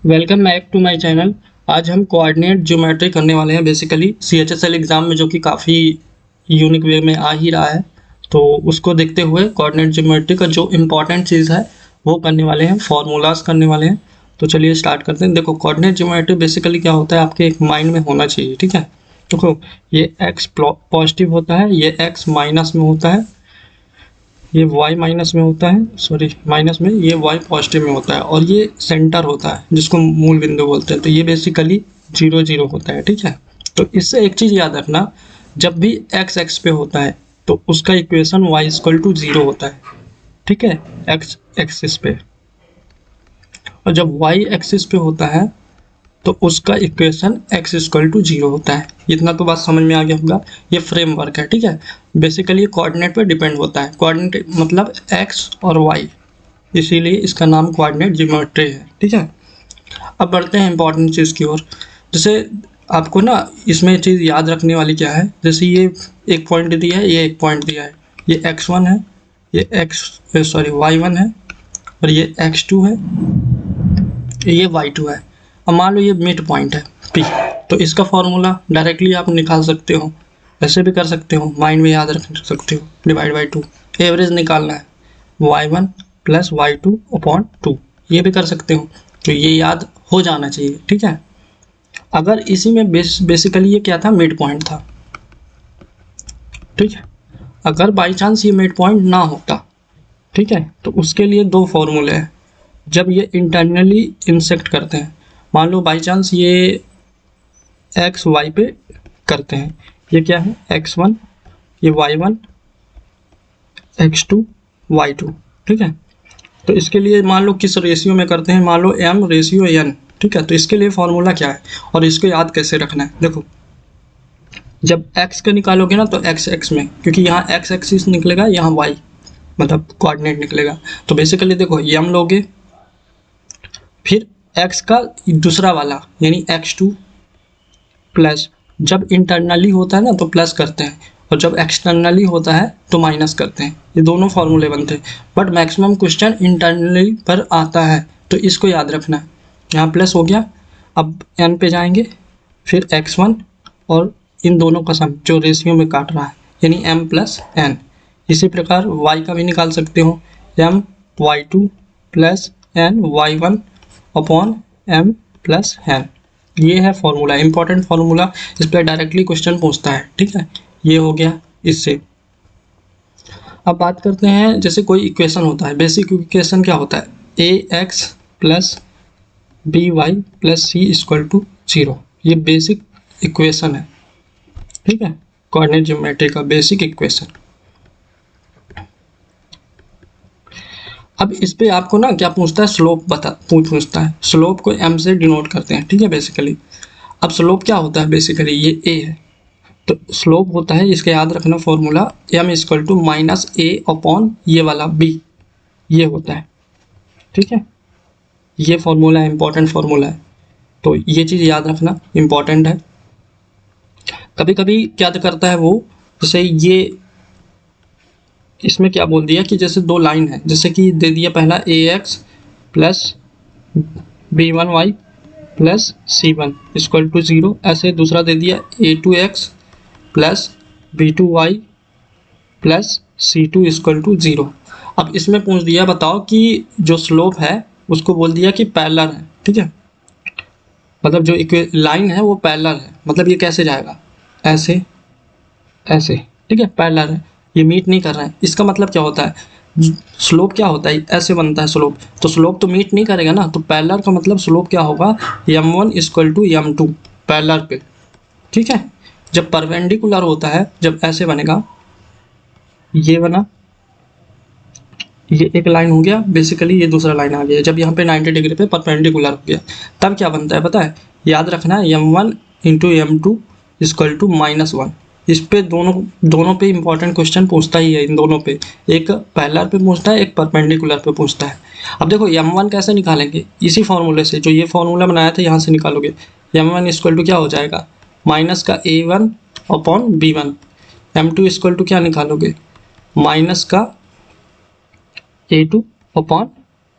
Welcome back to my channel. आज हम coordinate geometry करने वाले हैं। बेसिकली सीएचएसएल एग्ज़ाम में जो कि काफ़ी यूनिक वे में आ ही रहा है, तो उसको देखते हुए कोऑर्डिनेट ज्योमेट्री का जो इम्पोर्टेंट चीज़ है वो करने वाले हैं, फार्मूलाज करने वाले हैं। तो चलिए स्टार्ट करते हैं। देखो, कोऑर्डिनेट ज्योमेट्री बेसिकली क्या होता है, आपके एक माइंड में होना चाहिए। ठीक है, देखो ये एक्स पॉजिटिव होता है, ये एक्स माइनस में होता है, ये y माइनस में होता है, सॉरी माइनस में, ये y पॉजिटिव में होता है, और ये सेंटर होता है जिसको मूल बिंदु बोलते हैं। तो ये बेसिकली 0 0 होता है। ठीक है, तो इससे एक चीज़ याद रखना, जब भी x x पे होता है तो उसका इक्वेशन y इक्वल टू 0 होता है। ठीक है, x एक्सिस पे, और जब y एक्सिस पे होता है तो उसका इक्वेशन x इक्वल टू 0 होता है। इतना तो बात समझ में आ गया होगा। ये फ्रेमवर्क है। ठीक है, बेसिकली कोऑर्डिनेट पे डिपेंड होता है। कोऑर्डिनेट मतलब x और y, इसीलिए इसका नाम कोऑर्डिनेट ज्योमेट्री है। ठीक है, अब बढ़ते हैं इंपॉर्टेंट चीज़ की ओर। जैसे आपको ना इसमें चीज़ याद रखने वाली क्या है, जैसे ये एक पॉइंट दिया है, ये एक पॉइंट दिया है, ये x1 है, ये y1 है, और ये x2 है, ये y2 है। अब मान लो ये मिड पॉइंट है P, तो इसका फॉर्मूला डायरेक्टली आप निकाल सकते हो, ऐसे भी कर सकते हो, माइंड में याद रख सकते हो, डिवाइड बाई 2। एवरेज निकालना है, y1 प्लस y2 अपॉन 2, ये भी कर सकते हो। तो ये याद हो जाना चाहिए। ठीक है, अगर इसी में बेसिकली ये क्या था, मिड पॉइंट था। ठीक है, अगर बाई चांस ये मिड पॉइंट ना होता, ठीक है, तो उसके लिए दो फॉर्मूले हैं। जब ये इंटरनली इंसेक्ट करते हैं, मान लो बाई चांस ये एक्स वाई पे करते हैं, ये क्या है x1, ये y1, x2, y2। ठीक है, तो इसके लिए मान लो किस रेशियो में करते हैं, मान लो m रेशियो n। ठीक है, तो इसके लिए फॉर्मूला क्या है और इसको याद कैसे रखना है। देखो, जब x का निकालोगे ना तो x x में, क्योंकि यहाँ x एक्सिस निकलेगा, यहाँ y मतलब कोऑर्डिनेट निकलेगा। तो बेसिकली देखो, m लोगे, फिर x का दूसरा वाला यानी x2 प्लस, जब इंटरनली होता है ना तो प्लस करते हैं, और जब एक्सटर्नली होता है तो माइनस करते हैं। ये दोनों फॉर्मूले बनते हैं, बट मैक्सिमम क्वेश्चन इंटरनली पर आता है, तो इसको याद रखना है। यहाँ प्लस हो गया, अब n पे जाएंगे, फिर x1, और इन दोनों का सम जो रेशियो में काट रहा है, यानी m प्लस n। इसी प्रकार y का भी निकाल सकते हो, m y2 plus n y1 upon m plus n। ये है फॉर्मूला, इंपॉर्टेंट फॉर्मूला, इस पर डायरेक्टली क्वेश्चन पूछता है। ठीक है, ये हो गया इससे। अब बात करते हैं, जैसे कोई इक्वेशन होता है, बेसिक इक्वेशन क्या होता है, a x plus b y plus c equal to 0। ये बेसिक इक्वेशन है। ठीक है, कोऑर्डिनेट ज्योमेट्री का बेसिक इक्वेशन। अब इस पे आपको ना क्या पूछता है, स्लोप पूछता है। स्लोप को m से डिनोट करते हैं। ठीक है, बेसिकली अब स्लोप क्या होता है, बेसिकली ये a है, तो स्लोप होता है, इसका याद रखना formula, m equal to minus a upon ये वाला b, ये होता है। ठीक है, ये फॉर्मूला है, इंपॉर्टेंट फॉर्मूला है, तो ये चीज़ याद रखना इंपॉर्टेंट है। कभी कभी क्या करता है वो, जैसे ये इसमें क्या बोल दिया कि जैसे दो लाइन है, जैसे कि दे दिया पहला a x plus b1 y plus c1 equal to 0, ऐसे दूसरा दे दिया a2 x plus b2 y plus c2 equal to 0। अब इसमें पूछ दिया, बताओ कि जो स्लोप है उसको बोल दिया कि पैरेलल है। ठीक है, मतलब जो लाइन है वो पैरेलल है, मतलब ये कैसे जाएगा, ऐसे ऐसे। ठीक है, पैरेलल है, ये मीट नहीं कर रहा है। इसका मतलब क्या होता है, स्लोप क्या होता है, ऐसे बनता है स्लोप, तो स्लोप तो मीट नहीं करेगा ना, तो पैरेलल का मतलब स्लोप क्या होगा, m1 equal to m2 parallel पे। ठीक है, जब परपेंडिकुलर होता है, जब ऐसे बनेगा, ये बना, ये एक लाइन हो गया, बेसिकली ये दूसरा लाइन आ गया, जब यहाँ पे 90 डिग्री पे परपेंडिकुलर हो गया, तब क्या बनता है पता है, याद रखना है, m1 into m2 equal to -1। इस पे दोनों पे इंपॉर्टेंट क्वेश्चन पूछता ही है, इन दोनों पे, एक पैरेलल पे पूछता है, एक परपेंडिकुलर पे पूछता है। अब देखो m1 कैसे निकालेंगे, इसी फॉर्मूले से, जो ये फॉर्मूला बनाया था यहाँ से निकालोगे। m1 इक्वल टू क्या हो जाएगा, माइनस का a1 upon b1, m2 equal to क्या निकालोगे, माइनस का a2 अपॉन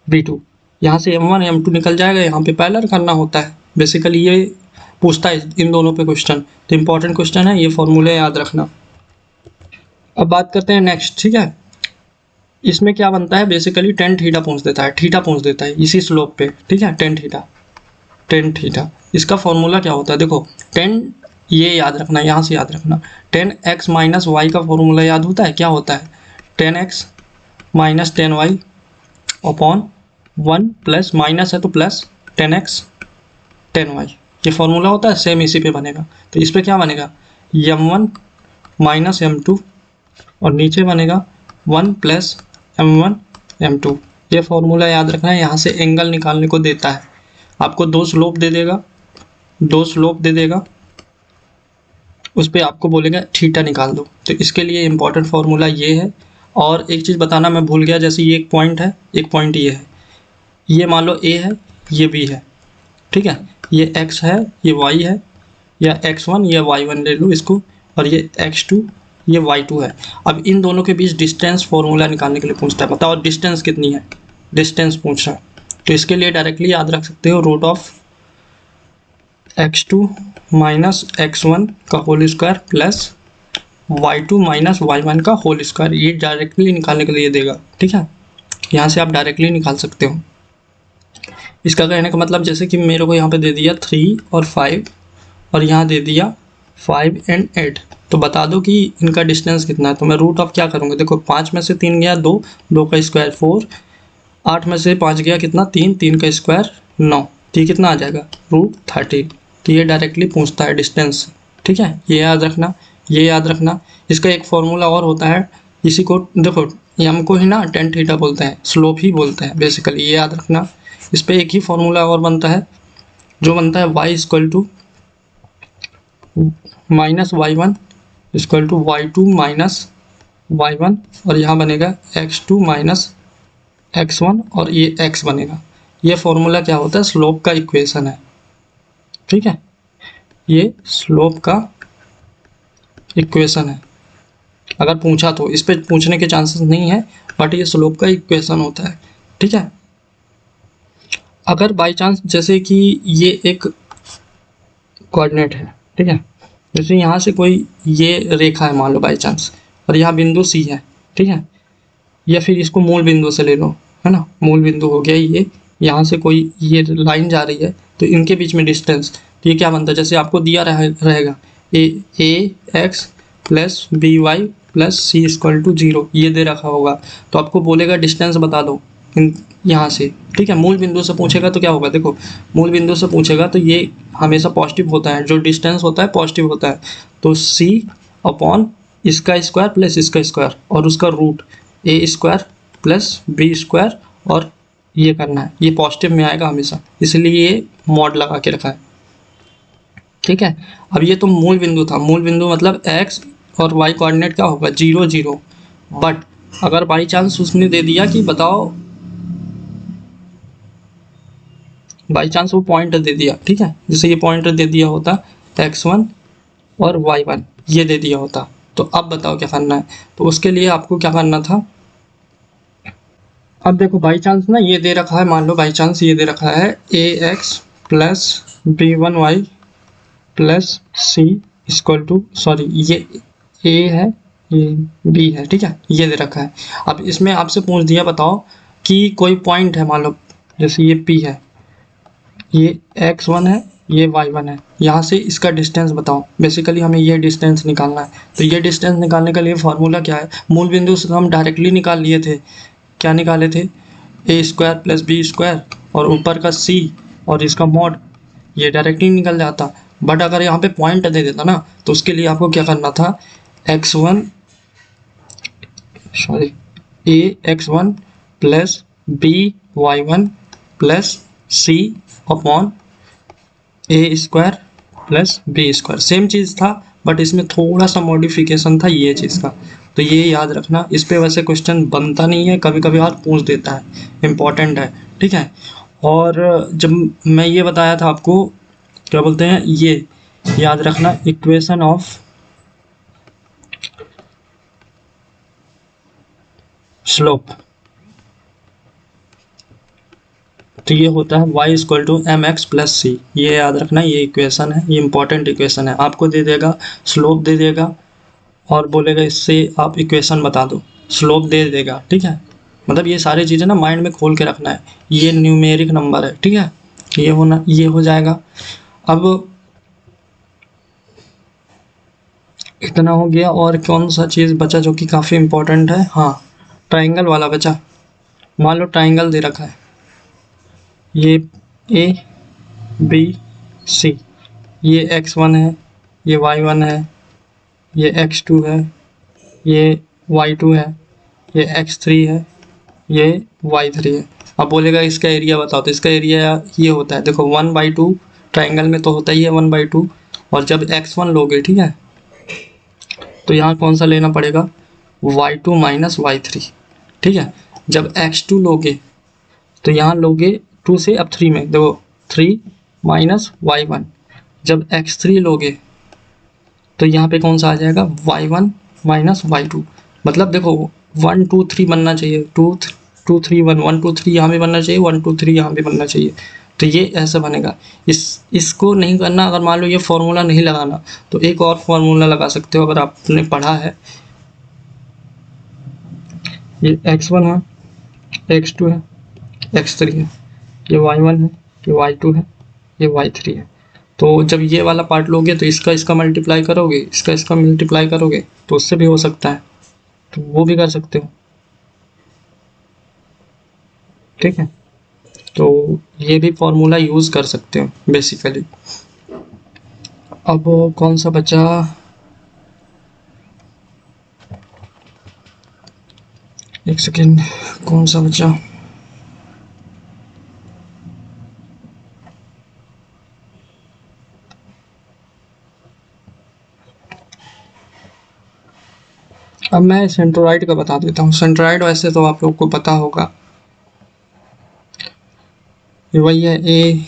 b2, यहाँ से m1 m2 निकल जाएगा, यहाँ पे पैरेलल करना होता है। बेसिकली ये पूछता है इन दोनों पे क्वेश्चन, तो इंपॉर्टेंट क्वेश्चन है, ये फॉर्मूले याद रखना। अब बात करते हैं नेक्स्ट, ठीक है। इसमें क्या बनता है, बेसिकली टेन थीटा पूछ देता है, थीटा पूछ देता है इसी स्लोप पे, ठीक है। टेन थीटा इसका फॉर्मूला क्या होता है, देखो टेन, ये याद रखना, यहाँ से याद रखना, टेन एक्स माइनस वाई का फॉर्मूला याद होता है, क्या होता है, tan x minus tan y upon one, plus minus है तो plus tan x tan y, ये फॉर्मूला होता है। सेम इसी पे बनेगा, तो इस पे क्या बनेगा, m one minus m two, और नीचे बनेगा one plus m one m two. ये फॉर्मूला याद रखना है, यहाँ से एंगल निकालने को देता है, आपको दो स्लोप दे देगा, दो स्लोप दे देगा, उस पर आपको बोलेगा थीटा निकाल दो। तो इसके लिए इंपॉर्टेंट फार्मूला ये है। और एक चीज़ बताना मैं भूल गया, जैसे ये एक पॉइंट है, एक पॉइंट ये है, ये मान लो ए है, ये बी है, ठीक है, ये x है, ये y है, या x1 या y1 ले लो इसको, और ये x2 ये y2 है। अब इन दोनों के बीच डिस्टेंस फॉर्मूला निकालने के लिए पूछता है, बताओ डिस्टेंस कितनी है, डिस्टेंस पूछ रहा है। तो इसके लिए डायरेक्टली याद रख सकते हो root of x2 minus x1 का whole square plus y2 minus y1 का होल स्क्वायर, ये डायरेक्टली निकालने के लिए देगा, ठीक है। यहाँ से आप डायरेक्टली निकाल सकते हो। इसका कहने का मतलब जैसे कि मेरे को यहाँ पे दे दिया 3 और 5, और यहाँ दे दिया 5 एंड 8, तो बता दो कि इनका डिस्टेंस कितना है। तो मैं रूट ऑफ क्या करूँगा, देखो 5 में से 3 गया 2, 2 का स्क्वायर 4, 8 में से 5 गया कितना 3, 3 का स्क्वायर 9, तो ये कितना आ जाएगा रूट 30। तो ये डायरेक्टली पूछता है डिस्टेंस, ठीक है, ये याद रखना, ये याद रखना। इसका एक फॉर्मूला और होता है, इसी को देखो एम को ही ना टेन थीटा बोलते हैं, स्लोप ही बोलते हैं बेसिकली, ये याद रखना। इस पर एक ही फॉर्मूला और बनता है, जो बनता है y equal to minus y one equal to y two minus y one, और यहाँ बनेगा x2 माइनस x1, और ये x बनेगा। ये फॉर्मूला क्या होता है, स्लोप का इक्वेशन है, ठीक है, ये स्लोप का इक्वेशन है। अगर पूछा तो, इस पे पूछने के चांसेस नहीं है, बट ये स्लोप का इक्वेशन होता है, ठीक है। अगर बाई चांस जैसे कि ये एक कोऑर्डिनेट है, ठीक है, जैसे यहाँ से कोई ये रेखा है मान लो बाई चांस, और यहाँ बिंदु सी है, ठीक है, या फिर इसको मूल बिंदु से ले लो, है ना, मूल बिंदु हो गया ये, यहाँ से कोई ये लाइन जा रही है, तो इनके बीच में डिस्टेंस, तो ये क्या बनता है, जैसे आपको दिया रहेगा a x plus b y plus c equal to 0, ये दे रखा होगा, तो आपको बोलेगा डिस्टेंस बता दो यहाँ से, ठीक है। मूल बिंदु से पूछेगा तो क्या होगा, देखो मूल बिंदु से पूछेगा तो ये हमेशा पॉजिटिव होता है, जो डिस्टेंस होता है पॉजिटिव होता है, तो सी अपॉन इसका स्क्वायर प्लस इसका स्क्वायर और उसका रूट, ए स्क्वायर प्लस बी स्क्वायर, और ये करना है, ये पॉजिटिव में आएगा हमेशा, इसलिए ये मॉड लगा के रखा है, ठीक है। अब ये तो मूल बिंदु था, मूल बिंदु मतलब x और y कोऑर्डिनेट क्या होगा 0 0, बट अगर बाई चांस उसने दे दिया कि बताओ, बाई चांस वो पॉइंट दे दिया, ठीक है, जैसे ये पॉइंट दे दिया होता x1 और y1, ये दे दिया होता, तो अब बताओ क्या करना है। तो उसके लिए आपको क्या करना था, अब देखो बाई चांस ना ये दे रखा है, मान लो बाई चांस ये दे रखा है a x plus b one y plus c equal to, sorry ये ए है ये बी है, ठीक है, ये दे रखा है। अब इसमें आपसे पूछ दिया बताओ कि कोई पॉइंट है, मान लो जैसे ये पी है, ये x1 है, ये y1 है, यहाँ से इसका डिस्टेंस बताओ। बेसिकली हमें ये डिस्टेंस निकालना है, तो ये डिस्टेंस निकालने के लिए फॉर्मूला क्या है, मूल बिंदु से हम डायरेक्टली निकाल लिए थे, क्या निकाले थे, ए स्क्वायर प्लस बी स्क्वायर और ऊपर का सी और इसका मॉड, ये डायरेक्टली निकल जाता। बट अगर यहाँ पे पॉइंट दे देता ना, तो उसके लिए आपको क्या करना था, x1 sorry a x1 plus b y1 plus c upon a square plus b square, same चीज़ था, बट इसमें थोड़ा सा मॉडिफिकेशन था ये चीज़ का, तो ये याद रखना। इस पे वैसे क्वेश्चन बनता नहीं है, कभी कभी और पूछ देता है, इम्पॉर्टेंट है, ठीक है। और जब मैं ये बताया था आपको, क्या बोलते हैं, ये याद रखना, इक्वेशन ऑफ स्लोप, तो ये होता है y equal to m x plus c. ये याद रखना, ये इक्वेशन है, ये इंपॉर्टेंट इक्वेशन है। आपको दे देगा, स्लोप दे देगा और बोलेगा इससे आप इक्वेशन बता दो, स्लोप दे देगा, ठीक है। मतलब ये सारी चीज़ें ना माइंड में खोल के रखना है। ये न्यूमेरिक नंबर है, ठीक है, ये हो जाएगा। अब इतना हो गया, और कौन सा चीज़ बचा जो कि काफ़ी इंपॉर्टेंट है? हाँ, ट्राइंगल वाला बचा। मान लो ट्राइंगल दे रखा है, ये ए बी सी, ये x1 है, ये y1 है, ये x2 है, ये y2 है, ये x3 है, ये y3 है। अब बोलेगा इसका एरिया बताओ, तो इसका एरिया ये होता है, देखो 1/2 ट्राइंगल में तो होता ही है 1/2। और जब x1 लोगे, ठीक है, तो यहाँ कौन सा लेना पड़ेगा? y2 माइनस y3, ठीक है। जब x2 लोगे तो यहाँ लोगे 2 से अब 3 में, देखो 3 माइनस y1। जब x3 लोगे तो यहाँ पे कौन सा आ जाएगा? y1 minus y2। मतलब देखो 1 2 3 बनना चाहिए, 2 2 3 1 1 2 3 यहाँ भी बनना चाहिए, 1 2 3 यहाँ भी बनना चाहिए। तो ये ऐसे बनेगा। इसको नहीं करना, अगर मान लो ये फॉर्मूला नहीं लगाना तो एक और फॉर्मूला लगा सकते हो, अगर आपने पढ़ा है। ये x1 है, x2 है, x3 है, ये y1 है, ये y2 है, ये y3 है। तो जब ये वाला पार्ट लोगे तो इसका मल्टीप्लाई करोगे, इसका मल्टीप्लाई करोगे तो उससे भी हो सकता है, तो वो भी कर सकते हो, ठीक है। तो ये भी फॉर्मूला यूज़ कर सकते हो बेसिकली। अब कौन सा बचा? एक सेकेंड, कौन सा बचा? अब मैं सेंट्रोइड का बता देता हूँ। सेंट्रोइड वैसे तो आप लोग को पता होगा, ये वही है, ए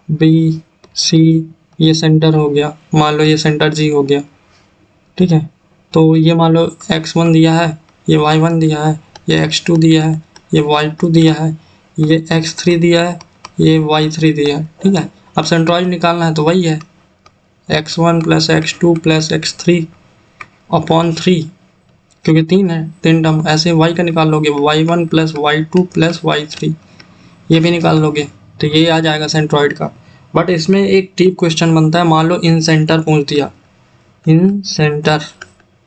बी सी, ये सेंटर हो गया, मान लो ये सेंटर जी हो गया, ठीक है। तो ये मान लो x1 दिया है, ये y1 दिया है, ये x2 दिया है, ये y2 दिया है, ये x3 दिया है, ये y3 दिया है, ठीक है। अब सेंट्रोइड निकालना है तो वही है, x1 plus x2 plus x3 upon 3, क्योंकि 3 है, 3 टर्म। ऐसे y का निकाल लोगे, y1 plus y2 plus y3, ये भी निकाल लोगे तो ये आ जाएगा सेंट्रोइड का। बट इसमें एक डीप क्वेश्चन बनता है, मान लो इन सेंटर पूछ दिया, इन सेंटर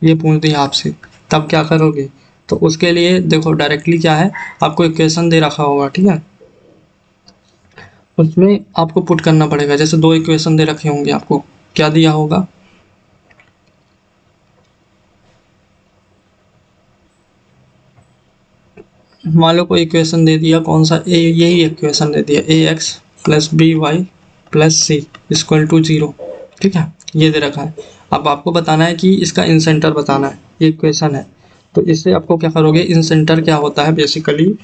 ये पूछ दिया आपसे, तब क्या करोगे? तो उसके लिए देखो डायरेक्टली क्या है, आपको इक्वेशन दे रखा होगा, ठीक है, उसमें आपको पुट करना पड़ेगा। जैसे दो इक्वेशन दे रखे होंगे, आपको क्या दिया होगा? मान लो कोई इक्वेशन दे दिया, कौन सा? यही इक्वेशन दे दिया, a x plus b y plus c equal to 0, ठीक है, ये दे रखा है। अब आपको बताना है कि इसका इन सेंटर बताना है, ये इक्वेशन है। तो इससे आपको क्या करोगे, इन सेंटर क्या होता है बेसिकली,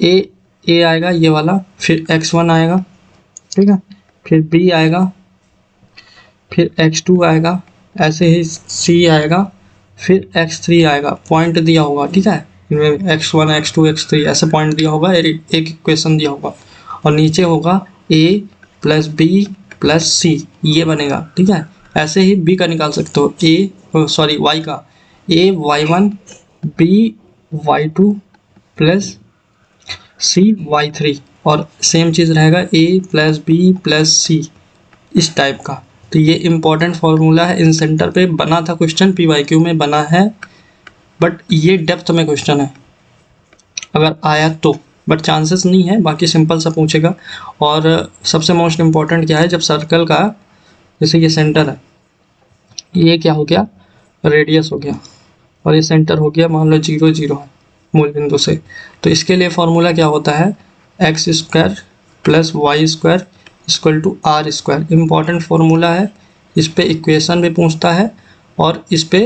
ए आएगा ये वाला, फिर x1 आएगा, ठीक है, फिर b आएगा, फिर x2 आएगा, ऐसे ही c आएगा, फिर x3 आएगा, पॉइंट दिया होगा, ठीक है, इनमें x1 x2 x3 ऐसे पॉइंट दिया होगा, एक इक्वेशन दिया होगा, और नीचे होगा a plus B plus c, ये बनेगा, ठीक है। ऐसे ही b का निकाल सकते हो, y का, a y1 b y2 plus C y3, और सेम चीज़ रहेगा a प्लस बी प्लस सी, इस टाइप का। तो ये इंपॉर्टेंट फॉर्मूला है, इन सेंटर पे बना था क्वेश्चन, PYQ में बना है, बट ये डेप्थ में क्वेश्चन है अगर आया तो, बट चांसेस नहीं है, बाकी सिंपल सा पूछेगा। और सबसे मोस्ट इम्पॉर्टेंट क्या है, जब सर्कल का, जैसे ये सेंटर है, ये क्या हो गया, रेडियस हो गया, और ये सेंटर हो गया मान लो 0 0 है मूल बिंदु से, तो इसके लिए फॉर्मूला क्या होता है, x square plus y square equal to r square. Important formula है, इस पे इक्वेशन भी पूछता है, और इस पे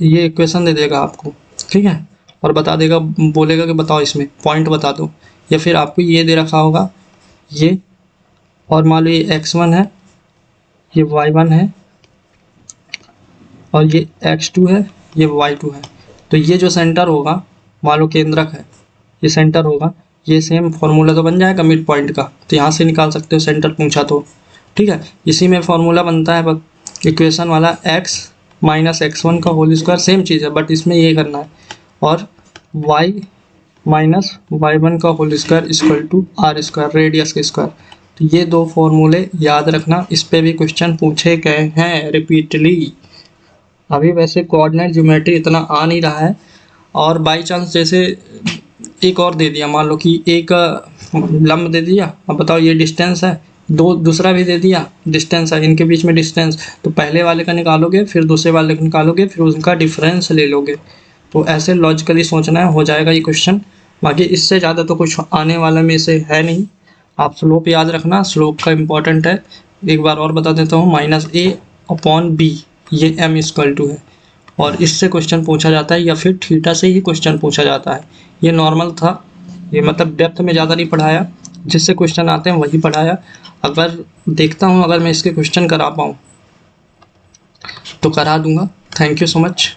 ये इक्वेशन दे देगा आपको, ठीक है, और बता देगा, बोलेगा कि बताओ इसमें पॉइंट बता दो, या फिर आपको ये दे रखा होगा ये, और मान लो ये x1 है, ये y1 है, और ये x2 है, ये y2 है। तो ये जो सेंटर होगा, मान लो केंद्रक है, ये सेंटर होगा, ये सेम फॉर्मूला तो बन जाएगा मिड पॉइंट का, तो यहाँ से निकाल सकते हो सेंटर पूछा तो, ठीक है। इसी में फॉर्मूला बनता है इक्वेशन वाला x माइनस x1 का होल स्क्वायर, सेम चीज़ है बट इसमें ये करना है, और y माइनस y1 का whole square equal to r square, radius के स्क्वायर। तो ये दो फॉर्मूले याद रखना, इस पे भी क्वेश्चन पूछे गए हैं रिपीटली। अभी वैसे कोऑर्डिनेट ज्योमेट्री इतना आ नहीं रहा है, और बाई चांस जैसे एक और दे दिया, मान लो कि एक लंब दे दिया, अब बताओ ये डिस्टेंस है, दूसरा भी दे दिया डिस्टेंस है, इनके बीच में डिस्टेंस, तो पहले वाले का निकालोगे फिर दूसरे वाले का निकालोगे फिर उनका डिफरेंस ले लोगे। तो ऐसे लॉजिकली सोचना है, हो जाएगा ये क्वेश्चन। बाकी इससे ज़्यादा तो कुछ आने वाला में से है नहीं। आप स्लोप याद रखना, स्लोप का इम्पोर्टेंट है। एक बार और बता देता हूँ, -a/b ये m इक्वल टू है, और इससे क्वेश्चन पूछा जाता है, या फिर थीटा से ही क्वेश्चन पूछा जाता है। ये नॉर्मल था, ये मतलब डेप्थ में ज़्यादा नहीं पढ़ाया, जिससे क्वेश्चन आते हैं वही पढ़ाया। अगर देखता हूँ अगर मैं इसके क्वेश्चन करा पाऊँ तो करा दूंगा। Thank you so much.